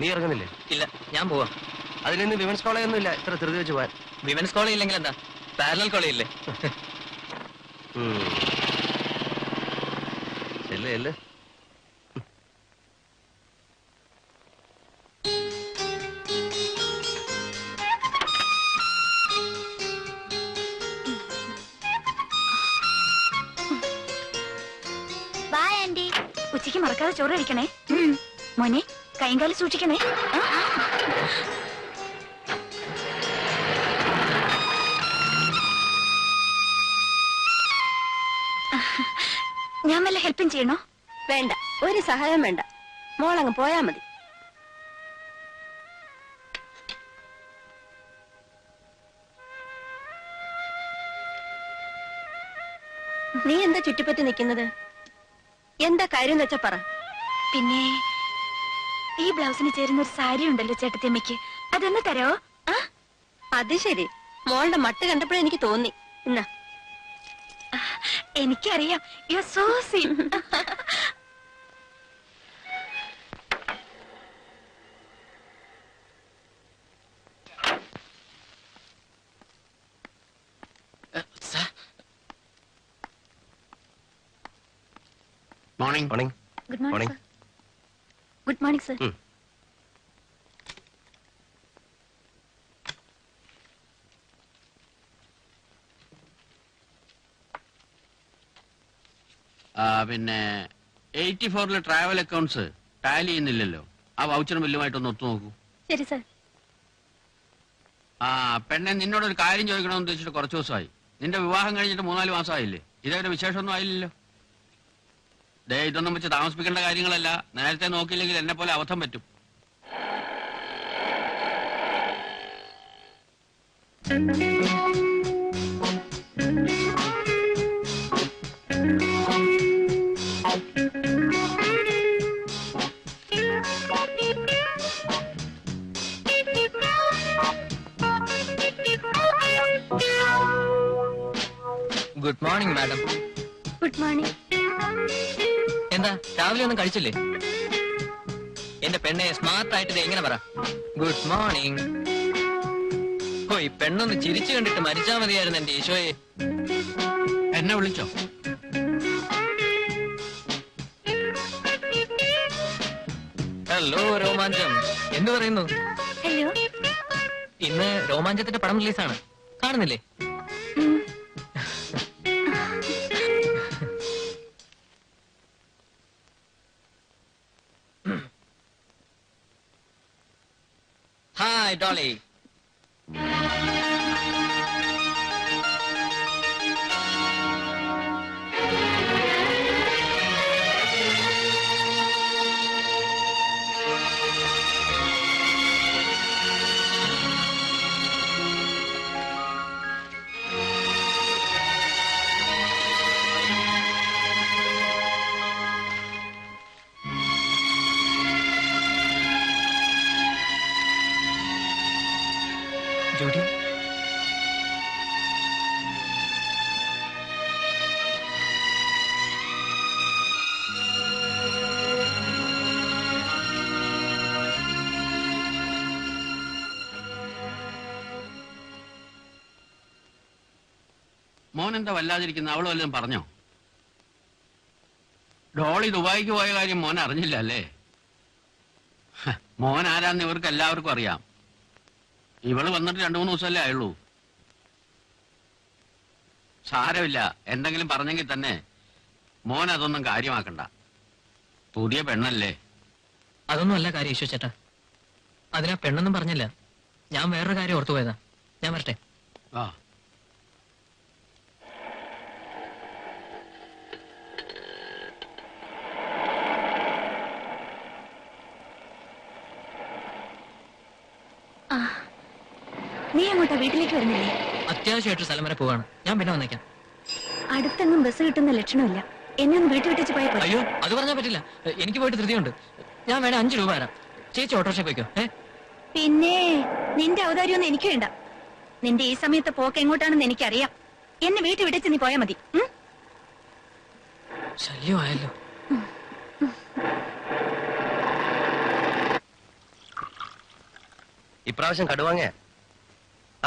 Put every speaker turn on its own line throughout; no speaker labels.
നീ ഇറങ്ങുന്നില്ലേ?
ഇല്ല, ഞാൻ പോവാ.
അതിനൊന്നും വിമൻസ് കോളേജ് ഒന്നും ഇല്ല ഇത്ര ധൃതി വെച്ച് പോവാൻ.
വിമൻസ് കോളേജ് ഇല്ലെങ്കിൽ എന്താ, പാരലൽ കോളേജ് ഇല്ലേ?
ചെല്ല് ചെല്ല്.
ഉച്ചയ്ക്ക് മറക്കാതെ ചോറ് കഴിക്കണേ. മോനെ കൈയും കാലം സൂക്ഷിക്കണേ. ഞാൻ വല്ല ഹെൽപ്പും ചെയ്യണോ?
വേണ്ട, ഒരു സഹായം വേണ്ട. മോളങ്ങ് പോയാ മതി. നീ എന്താ ചുറ്റിപ്പറ്റി നിൽക്കുന്നത്? എന്താ കാര്യം എന്ന് വെച്ചാ പറ.
പിന്നെ ഈ ബ്ലൗസിന് ചേരുന്ന ഒരു സാരി ഉണ്ടല്ലോ ചേട്ടത്തിയമ്മയ്ക്ക്, അതൊന്ന് തരോ?
അത് ശരി, മോളുടെ മട്ട് കണ്ടപ്പോഴേ എനിക്ക് തോന്നി. എന്നാ
എനിക്കറിയാം, you are so sweet.
Morning. Morning.
Good morning. Good morning sir.
പിന്നെ 84 ട്രാവൽ അക്കൗണ്ട്സ് ടാലി ചെയ്യുന്നില്ലല്ലോ. ആ വൗച്ചറും ബില്ലുമായിട്ടൊന്ന് ഒത്തു നോക്കൂ.
ശരി സർ.
പെണ്ണെ, നിന്നോടൊരു കാര്യം ചോദിക്കണമെന്ന് ഉദ്ദേശിച്ചിട്ട് കുറച്ച് ദിവസമായി. നിന്റെ വിവാഹം കഴിഞ്ഞിട്ട് 3-4 മാസമായില്ലേ? ഇതേവരെ വിശേഷമൊന്നും ആയില്ലല്ലോ. ഇതൊന്നും വെച്ച് താമസിപ്പിക്കേണ്ട കാര്യങ്ങളല്ല. നേരത്തെ നോക്കിയില്ലെങ്കിൽ എന്നെ പോലെ അബദ്ധം പറ്റും.
Good morning madam.
Good morning.
എന്താ രാവിലെ ഒന്നും കഴിച്ചില്ലേ? എന്റെ പെണ്ണെ സ്മാർട്ട് ആയിട്ട് എങ്ങനെ പറ ഗുഡ് മോർണിംഗ്. ഓ, ഈ പെണ്ണൊന്ന് ചിരിച്ചു കണ്ടിട്ട് മരിച്ചാ മതിയായിരുന്നു എന്റെ ഈശോയെ.
എന്നെ വിളിച്ചോ?
ഹലോ രോമാഞ്ചം, എന്ത് പറയുന്നു?
ഹലോ.
ഇന്ന് രോമാഞ്ചത്തിന്റെ പടം റിലീസാണ്, കാണുന്നില്ലേ? ഹായ് ഡോളി. ജോഡി,
മോൻ എന്താ വല്ലാതിരിക്കുന്ന? അവള് വല്ലതും പറഞ്ഞോ? ഡോളി ദുബായിക്ക് പോയ കാര്യം മോൻ അറിഞ്ഞില്ല അല്ലേ? മോൻ ആരാന്ന് ഇവർക്ക് എല്ലാവർക്കും അറിയാം. ഇവള് വന്നിട്ട് 2-3 ദിവസമല്ലേ ആയുള്ളൂ. സാരമില്ല, എന്തെങ്കിലും പറഞ്ഞെങ്കിൽ തന്നെ മോൻ അതൊന്നും കാര്യമാക്കണ്ട. പുതിയ പെണ്ണല്ലേ.
അതൊന്നും അല്ല കാര്യം ഈശോ ചേട്ടാ. അതിനാ പെണ്ണൊന്നും പറഞ്ഞില്ല. ഞാൻ വേറൊരു കാര്യം ഓർത്തു പോയതാ. ഞാൻ വരട്ടെ.
നീ അങ്ങോട്ടാ വീട്ടിലേക്ക് വരുന്നില്ലേ?
അത്യാവശ്യമായിട്ട് സ്ഥലം വരെ പോവാണ്. ഞാൻ പിന്നെ വന്നേക്കാം.
അടുത്തെങ്ങും ബസ് കിട്ടുന്ന ലക്ഷണമില്ല. എന്നെ ഒന്ന് വീട്ടിൽ വിട്ടിച്ച് പോയാൽ പോരെ?
അയ്യോ, അത് പറഞ്ഞാൽ പറ്റില്ല. എനിക്ക് പോയിട്ട് ധൃതിയുണ്ട്. ഞാൻ വേണേ 5 രൂപ തരാം. ചേച്ചി ഓട്ടോറിക്ഷ പോയിക്കോ.
പിന്നെ നിന്റെ ഔദാര്യമൊന്നും എനിക്ക് വേണ്ട. നിന്റെ ഈ സമയത്ത് പോക്ക് എങ്ങോട്ടാണെന്ന് എനിക്കറിയാം. എന്നെ വീട്ടിൽ വിട്ടിച്ച് നീ പോയാൽ മതി.
ശല്യമായല്ലോ.
ഇപ്രാവശ്യം കടുവാങ്ങയാ.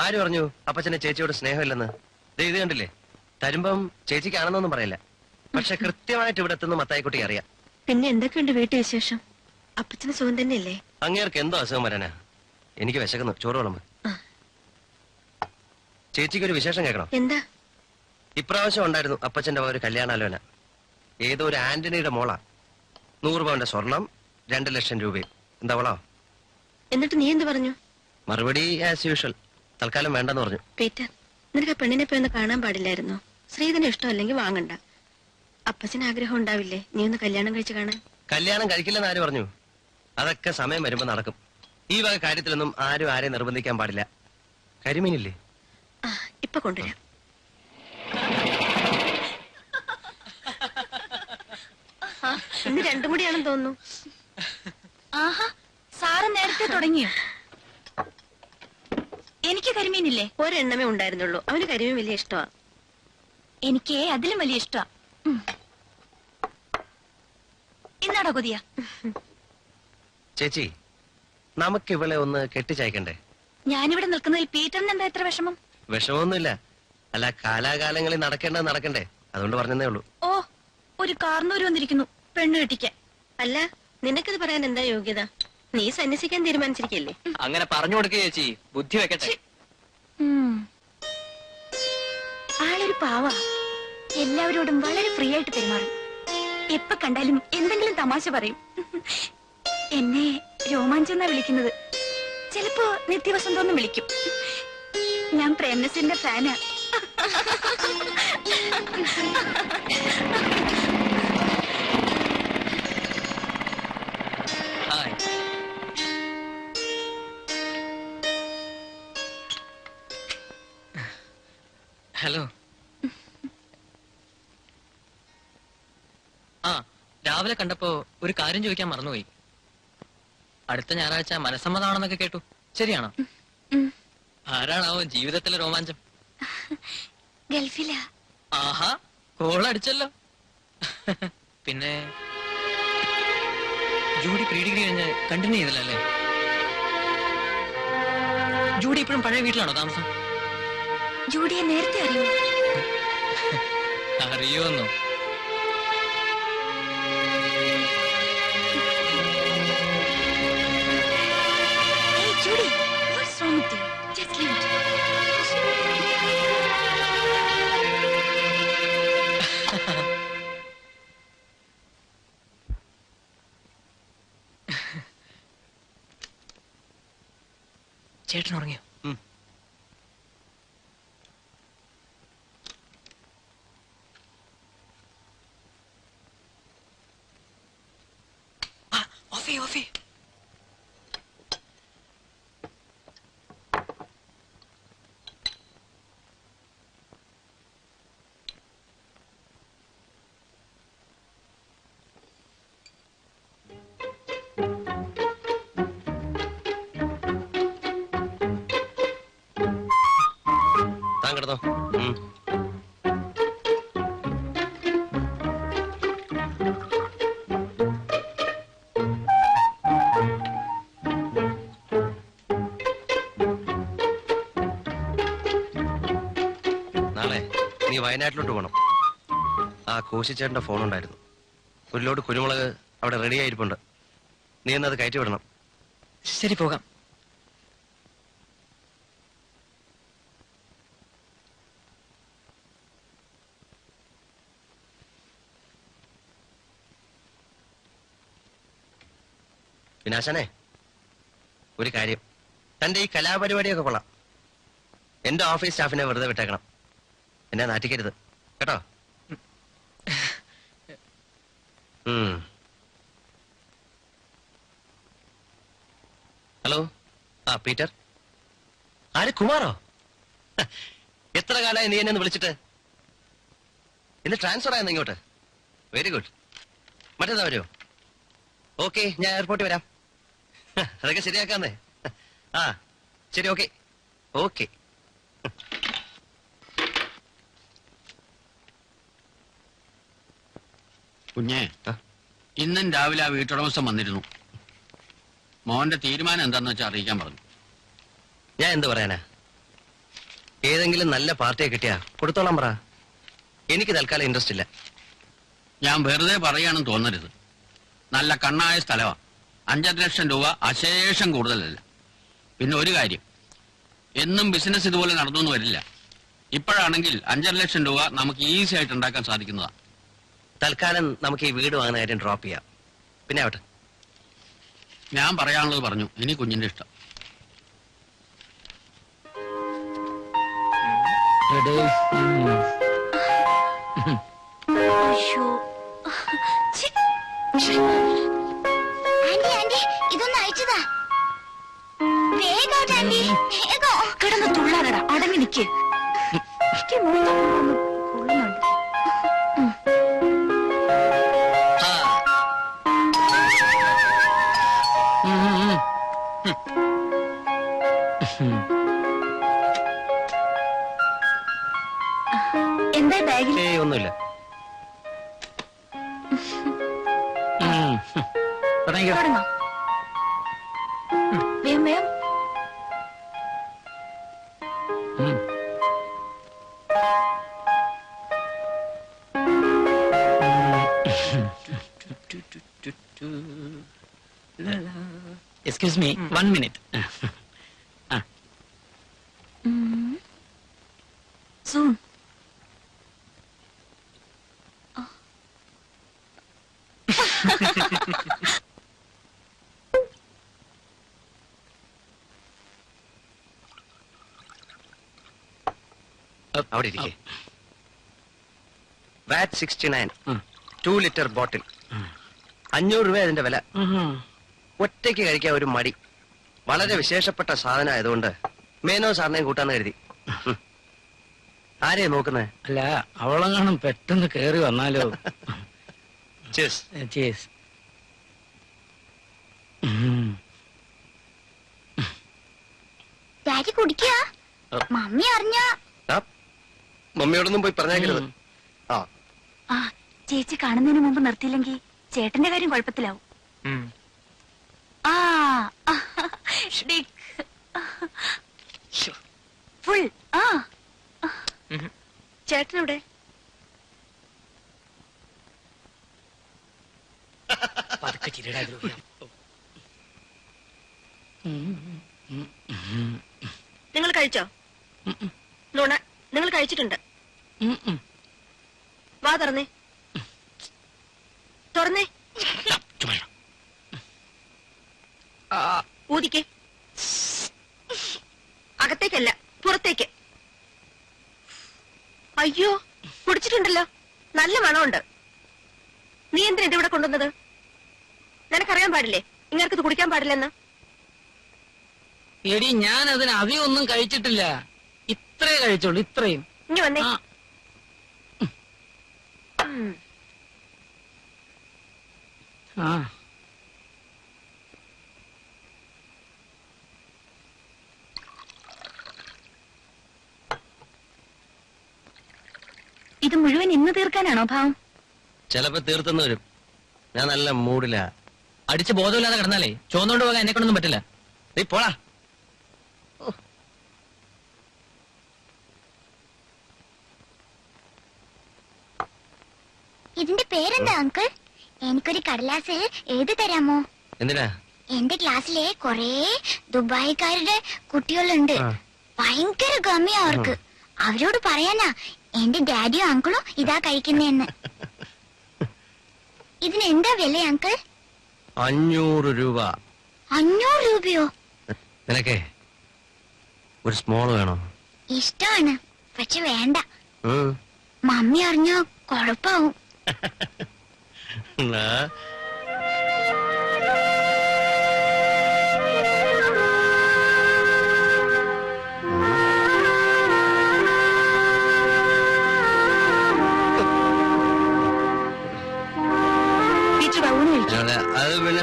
ആര് പറഞ്ഞു അപ്പച്ചനെ ചേച്ചിയോട് സ്നേഹമില്ലെന്ന്? ദേ ഇത് കണ്ടില്ലേ, തരുമ്പം ചേച്ചിക്കാണെന്നൊന്നും പറയില്ല. പക്ഷെ കൃത്യമായിട്ട് ഇവിടെ എത്തുന്ന മത്തായിക്കുട്ടി അറിയാം.
പിന്നെ എന്തൊക്കെയുണ്ട് വീട്ടു വിശേഷം? അപ്പച്ചന് സുഖം തന്നെയല്ലേ?
അങ്ങേർക്ക് എന്തോ അസുഖം വരാനാ? എനിക്ക് വിശക്കുന്നു, ചോറ് വിളമ്പ്. ചേച്ചിക്കൊരു വിശേഷം കേൾക്കണം.
എന്താ?
ഇപ്രാവശ്യം ഉണ്ടായിരുന്നു അപ്പച്ചന്റെ ഒരു കല്യാണാലോചന. ഏതോ ഒരു ആന്റണിയുടെ മോളാ. 100 പവന്റെ സ്വർണം, 2 ലക്ഷം രൂപയും. എന്താ വളോ?
എന്നിട്ട് നീ എന്ത് പറഞ്ഞു?
മറുപടി ആസ് യൂഷ്വൽ, തൽക്കാലം വേണ്ടെന്ന് പറഞ്ഞു.
പീറ്റർ, നിനക്ക് ആ പെണ്ണിനെ പോയി ഒന്ന് കാണാൻ പാടില്ലായിരുന്നോ? ശ്രീധന ഇഷ്ടമല്ലെങ്കിൽ വാങ്ങണ്ട. അപ്പച്ചന് ആഗ്രഹം ഉണ്ടാവില്ലേ നീ ഒന്ന് കല്യാണം കഴിച്ച് കാണാൻ?
കല്യാണം കഴിക്കില്ലെന്ന് ആര് പറഞ്ഞു? അതൊക്കെ സമയം വരുമ്പോ നടക്കും. ഈ വക കാര്യത്തിലൊന്നും ആരും ആരെയും നിർബന്ധിക്കാൻ പാടില്ല. കരിമീനില്ലേ?
ആ, ഇപ്പൊ കൊണ്ടുവരാം. ആ, ഇന്ന് രണ്ടും കൂടിയാണെന്ന് തോന്നുന്നു.
ആഹാ, സാറ് നേരത്തെ തുടങ്ങിയോ? എനിക്ക് കരിമീനില്ലേ?
ഒരെണ്ണമേ ഉണ്ടായിരുന്നുള്ളൂ. അവന് കരിമീൻ വലിയ ഇഷ്ടമാ.
എനിക്ക് അതിലും വലിയ ഇഷ്ടമാ. ഇന്നാടോ കൊതിയ?
ചേച്ചി, നമുക്ക് ഇവളെ ഒന്ന് കെട്ടിച്ചയക്കണ്ടേ?
ഞാനിവിടെ നിൽക്കുന്നതിൽ പീറ്ററിന് എന്താ എത്ര വിഷമം?
വിഷമമൊന്നുമില്ല. അല്ല, കാലാകാലങ്ങളിൽ നടക്കേണ്ടത് നടക്കണ്ടേ, അതുകൊണ്ട് പറഞ്ഞതേ ഉള്ളൂ.
ഓ, ഒരു കാർന്നൂര് വന്നിരിക്കുന്നു പെണ്ണ് കെട്ടിക്കാൻ.
അല്ല, നിനക്കത് പറയാൻ എന്താ യോഗ്യത? നീ സന്യസിക്കാൻ തീരുമാനിച്ചിരിക്കല്ലേ?
അങ്ങനെ പറഞ്ഞു കൊടുക്കുക ചേച്ചി, ബുദ്ധി വെക്കട്ടെ.
ആളൊരു പാവ, എല്ലാവരോടും വളരെ ഫ്രീ ആയിട്ട് പെരുമാറും. എപ്പ കണ്ടാലും എന്തെങ്കിലും തമാശ പറയും. എന്നെ രോമാഞ്ചെന്നാ വിളിക്കുന്നത്. ചിലപ്പോ നിത്യവസന്തോന്നും വിളിക്കും. ഞാൻ പ്രേംനസീറിന്റെ ഫാനാ.
ഹായ്. ഹലോ. ആ, രാവിലെ കണ്ടപ്പോ ഒരു കാര്യം ചോദിക്കാൻ മറന്നുപോയി. അടുത്ത ഞായറാഴ്ച മനസ്സമ്മതാണെന്നൊക്കെ കേട്ടു. ശരിയാണോ? ആരാണാവോ ജീവിതത്തിലെ രോമാഞ്ചം?
ഗൾഫിലാ.
ആഹാ, കോളടിച്ചല്ലോ. പിന്നെ ജൂഡി പ്രീ ഡിഗ്രി കഴിഞ്ഞ് കണ്ടിന്യൂ ചെയ്തില്ലല്ലേ? ജൂഡി ഇപ്പോഴും പഴയ വീട്ടിലാണോ താമസം?
ജൂഡിയെ നേരത്തെ അറിയോ?
അറിയോന്നോ?
Hey, Judy, what's wrong with you? Just leave it.
ചേട്ടൻ ഉറങ്ങിയോ? ഓഫി ഓഫി.
താൻ കിടന്നോ. നാളെ നീ വയനാട്ടിലോട്ട് പോകണം. ആ കോശിച്ചേട്ടന്റെ ഫോൺ ഉണ്ടായിരുന്നു. ഒരു ലോഡ് കുരുമുളക് അവിടെ റെഡി ആയിരിപ്പുണ്ട്. നീ എന്നത് കയറ്റി വിടണം.
ശരി, പോകാം.
വിനാശനെ, ഒരു കാര്യം, തന്റെ ഈ കലാപരിപാടിയൊക്കെ കൊള്ളാം. എന്റെ ഓഫീസ് സ്റ്റാഫിനെ വെറുതെ വിട്ടേക്കണം. എന്നെ നാറ്റിക്കരുത് കേട്ടോ. ഹലോ. ആ പീറ്റർ. ആര്? കുമാറോ? എത്ര കാലമായി നീ എന്നെ ഒന്ന് വിളിച്ചിട്ട്? ഇന്ന് ട്രാൻസ്ഫർ ആയെന്ന് ഇങ്ങോട്ട്. Very good. മറ്റേതാ വരുമോ? ഓക്കെ, ഞാൻ എയർപോർട്ടിൽ വരാം. അതൊക്കെ ശരിയാക്കാന്നേ. ആ ശരി, ഓക്കെ ഓക്കെ.
കുഞ്ഞേ, ഇന്നും രാവിലെ ആ വീട്ടുടമസ്ഥൻ വന്നിരുന്നു. മോന്റെ തീരുമാനം എന്താന്ന് വെച്ചാൽ അറിയിക്കാൻ പറഞ്ഞു.
ഞാൻ എന്ത് പറയാനാ? ഏതെങ്കിലും നല്ല പാർട്ടിയെ കിട്ടിയാ കൊടുത്തോളാം പറ. എനിക്ക് തൽക്കാലം ഇൻട്രസ്റ്റ് ഇല്ല.
ഞാൻ വെറുതെ പറയാണെന്ന് തോന്നരുത്. നല്ല കണ്ണായ സ്ഥലമാ. 5 ലക്ഷം രൂപ അശേഷം കൂടുതലല്ല. പിന്നെ ഒരു കാര്യം, എന്നും ബിസിനസ് ഇതുപോലെ നടന്നു വരില്ല. ഇപ്പോഴാണെങ്കിൽ 5 ലക്ഷം രൂപ നമുക്ക് ഈസി ആയിട്ട് ഉണ്ടാക്കാൻ സാധിക്കുന്നതാ.
തൽക്കാലം നമുക്ക് ഈ വീട് വാങ്ങുന്ന കാര്യം ഡ്രോപ്പ് ചെയ്യാം. പിന്നെ ആവട്ടെ.
ഞാൻ പറയാനുള്ളത് പറഞ്ഞു. ഇനി കുഞ്ഞിന്റെ ഇഷ്ടം.
അയ്യോ. ഛി.
ആന്റി ആന്റി ഇതൊന്ന് അയച്ചതാ. വേഗം ആന്റി വേഗം.
കിടന്ന് തുള്ളാതടാ, അടങ്ങി നിക്ക്. എനിക്ക് മൂന്ന് കൊള്ളുന്നുണ്ട്. എന്താ ബാഗിൽ?
ഏയ് ഒന്നുമില്ല.
തുടങ്ങാം. വേഗം വേഗം.
Excuse me 1 minute.
സൂൺ.
അവിടെ ഇരിക്കേ. വാറ്റ് 69, 2 ലിറ്റർ ബോട്ടിൽ, 500 രൂപ അതിന്റെ വില. ഒറ്റയ്ക്ക് കഴിക്കാൻ ഒരു മടി. വളരെ വിശേഷപ്പെട്ട സാധനം ആയതുകൊണ്ട് മേനോ സാറിനെയും കൂട്ടാന്ന് കരുതി. ആരെയാ നോക്കുന്നേ?
അല്ല, അവളെങ്ങാനും പെട്ടെന്ന് കേറി വന്നാലോ.
Cheers.
Cheers.
ഡാഡി കുടിക്കുക. മമ്മി അറിഞ്ഞ
ആ, മമ്മിയോടൊന്നും പോയി പറഞ്ഞേക്കരുത്. ആ
ആ, ചേച്ചി കാണുന്നതിന് മുമ്പ് നിർത്തിയില്ലെങ്കിൽ ചേട്ടന്റെ കാര്യം കുഴപ്പത്തിലാവും. ആ ഫുൾ. ആ
ചേട്ടനെവിടെ? നിങ്ങൾ കഴിച്ചോ? നുണ, നിങ്ങൾ കഴിച്ചിട്ടുണ്ട്. വാ തുറന്നേ, തുറന്നേ. ഊതിക്കേ. അകത്തേക്കല്ല, പുറത്തേക്ക്. അയ്യോ, കുടിച്ചിട്ടുണ്ടല്ലോ. നല്ല മണമുണ്ട്. നീ എന്തിനാ ഇത് ഇവിടെ കൊണ്ടുവന്നത്? നിനക്കറിയാൻ പാടില്ലേ ഇങ്ങനക്ക് ഇത് കുടിക്കാൻ പാടില്ലെന്ന്?
എടി, ഞാൻ അതിന് അധികം ഒന്നും കഴിച്ചിട്ടില്ല. ഇത്രേ കഴിച്ചോളൂ, ഇത്രയും.
ഇനി വന്നേ.
ആ,
ഇത് മുഴുവൻ ഇന്ന് തീർക്കാനാണോ ഭാവം?
ചിലപ്പോ തീർത്തെന്ന് വരും. ഞാൻ നല്ല മൂഡിലാ.
അടിച്ച് ബോധമില്ലാതെ കിടന്നാലേ ചോന്നുകൊണ്ട് പോകാൻ എന്നെ കൊണ്ടൊന്നും പറ്റില്ല.
നീ പോടാ.
ഇതിന്റെ പേരെന്താ അങ്കിൾ? എനിക്കൊരു കടലാസ് എഴുതി തരാമോ?
എന്തിനാ?
എന്റെ ക്ലാസ്സിലെ കൊറേ ദുബായിക്കാരുടെ കുട്ടികളുണ്ട്. ഭയങ്കര ഗമ്മിയാ അവർക്ക്. അവരോട് പറയാനാ എന്റെ ഡാഡിയോ അങ്കിളോ ഇതാ കഴിക്കുന്നേന്ന്. ഇതിന് എന്താ വില അങ്കിൾ?
500 രൂപ.
500 രൂപയോ?
നിനക്കേ ഒരു സ്മോൾ വേണോ?
ഇഷ്ടമാണ്, പക്ഷെ വേണ്ട.
ഉം.
മമ്മി അറിഞ്ഞോ കൊഴപ്പാവും.
എന്നാ അത് പിന്നെ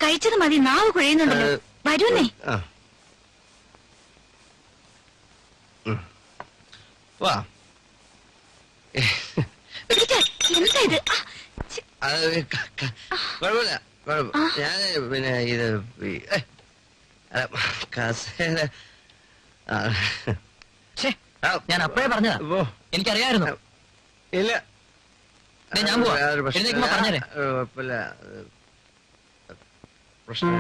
കഴിച്ചത് മതി, നാവ് കുഴയുന്നുണ്ടല്ലോ. വരൂന്നേ.
വാ.
എന്താ ഇത്?
അത് കുഴപ്പമില്ല, കുഴപ്പം. ഞാൻ പിന്നെ ഇത് കസേര ആ,
ഛേ,
ആ,
ഞാൻ അപ്പഴേ പറഞ്ഞതാ
ഓ,
എനിക്കറിയായിരുന്നു.
ഇല്ല
ദേ, ഞാൻ പോവാ.
വേറൊരു പ്രശ്നം.
എഴുന്നേൽക്കുമ്പോ പറഞ്ഞേരെ.
കുഴപ്പമില്ല. പ്രശ്നം